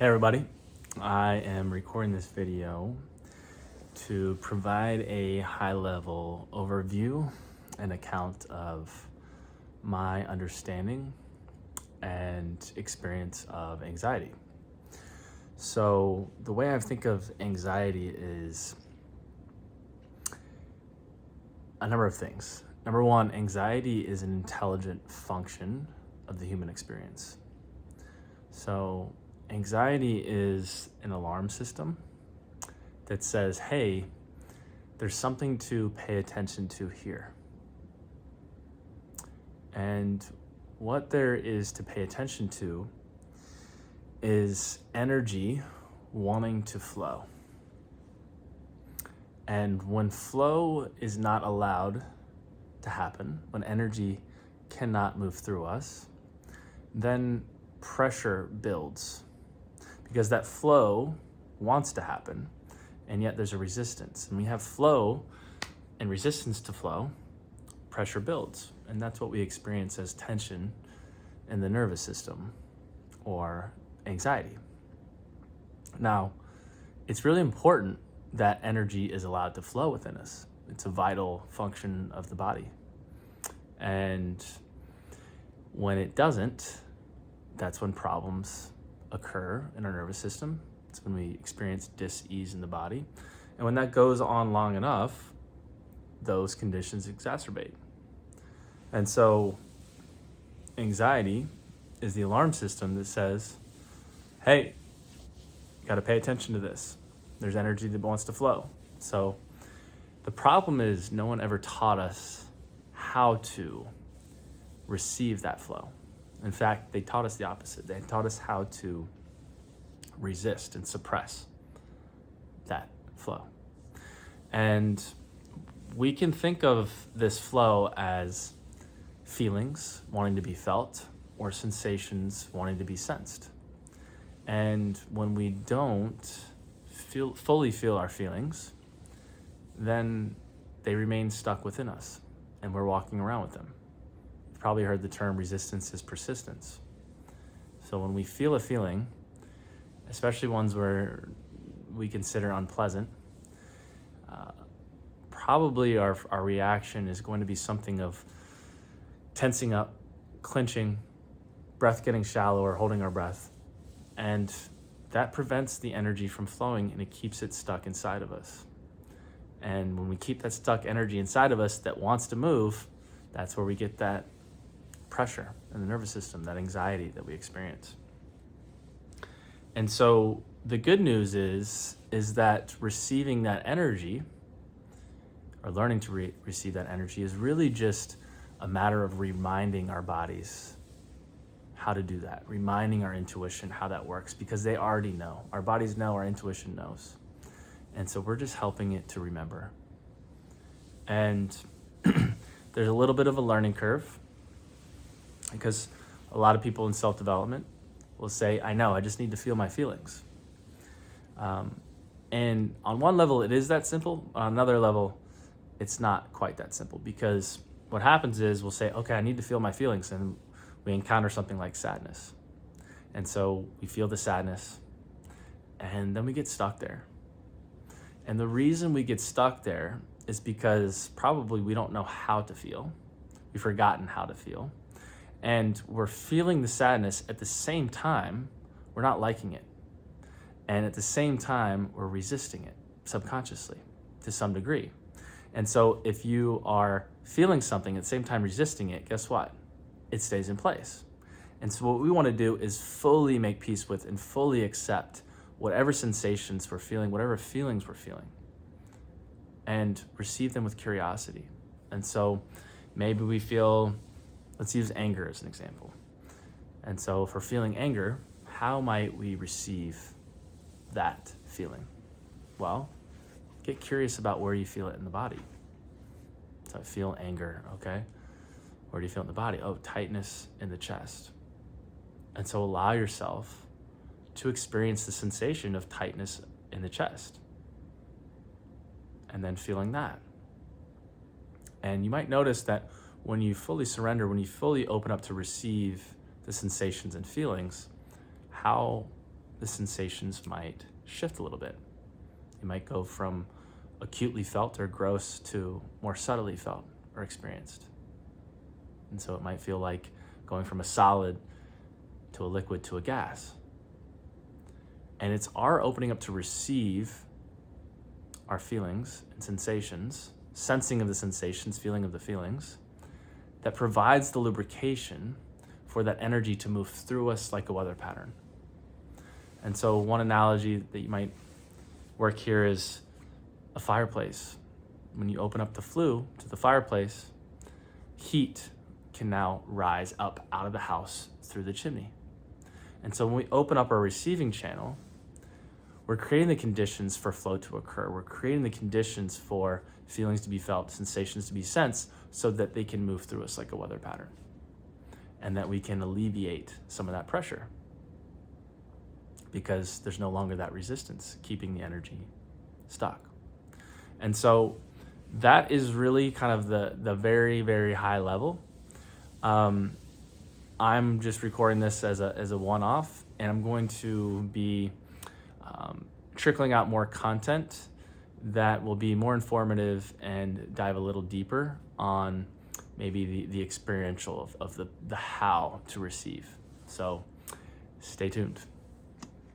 Hey everybody, I am recording this video to provide a high-level overview and account of my understanding and experience of anxiety. So the way I think of anxiety is a number of things. Number one, anxiety is an intelligent function of the human experience. So anxiety is an alarm system that says, hey, there's something to pay attention to here. And what there is to pay attention to is energy wanting to flow. And when flow is not allowed to happen, when energy cannot move through us, then pressure builds. Because that flow wants to happen, and yet there's a resistance. And we have flow and resistance to flow, pressure builds. And that's what we experience as tension in the nervous system or anxiety. Now, it's really important that energy is allowed to flow within us. It's a vital function of the body. And when it doesn't, that's when problems occur in our nervous system. It's when we experience dis-ease in the body. And when that goes on long enough, those conditions exacerbate. And so anxiety is the alarm system that says, hey, you got to pay attention to this. There's energy that wants to flow. So the problem is no one ever taught us how to receive that flow. In fact, they taught us the opposite. They taught us how to resist and suppress that flow. And we can think of this flow as feelings wanting to be felt or sensations wanting to be sensed. And when we don't fully feel our feelings, then they remain stuck within us and we're walking around with them. You've probably heard the term resistance is persistence. So when we feel a feeling, especially ones where we consider unpleasant, probably our reaction is going to be something of tensing up, clenching, breath getting shallow or holding our breath. And that prevents the energy from flowing and it keeps it stuck inside of us. And when we keep that stuck energy inside of us that wants to move, that's where we get that pressure in the nervous system, that anxiety that we experience. And so the good news is that receiving that energy or learning to receive that energy is really just a matter of reminding our bodies how to do that, reminding our intuition how that works, because they already know. Our bodies know, our intuition knows. And so we're just helping it to remember. And there's a little bit of a learning curve because a lot of people in self-development will say, I know, I just need to feel my feelings. And on one level, it is that simple. On another level, it's not quite that simple, because what happens is we'll say, okay, I need to feel my feelings. And we encounter something like sadness. And so we feel the sadness and then we get stuck there. And the reason we get stuck there is because probably we don't know how to feel. We've forgotten how to feel. And we're feeling the sadness at the same time, we're not liking it. And at the same time, we're resisting it subconsciously to some degree. And so if you are feeling something at the same time resisting it, guess what? It stays in place. And so what we want to do is fully make peace with and fully accept whatever sensations we're feeling, whatever feelings we're feeling, and receive them with curiosity. And so maybe we feel, let's use anger as an example. And so if we're feeling anger, how might we receive that feeling? Well, get curious about where you feel it in the body. So I feel anger, okay? Where do you feel it in the body? Oh, tightness in the chest. And so allow yourself to experience the sensation of tightness in the chest. And then feeling that. And you might notice that when you fully surrender, when you fully open up to receive the sensations and feelings, how the sensations might shift a little bit. They might go from acutely felt or gross to more subtly felt or experienced. And so it might feel like going from a solid to a liquid to a gas. And it's our opening up to receive our feelings and sensations, sensing of the sensations, feeling of the feelings, that provides the lubrication for that energy to move through us like a weather pattern. And so one analogy that you might work here is a fireplace. When you open up the flue to the fireplace, heat can now rise up out of the house through the chimney. And so when we open up our receiving channel, we're creating the conditions for flow to occur. We're creating the conditions for feelings to be felt, sensations to be sensed, so that they can move through us like a weather pattern, and that we can alleviate some of that pressure because there's no longer that resistance keeping the energy stuck. And so that is really kind of the very, very high level. I'm just recording this as a one-off, and I'm going to be trickling out more content that will be more informative and dive a little deeper on maybe the experiential of the how to receive. So stay tuned.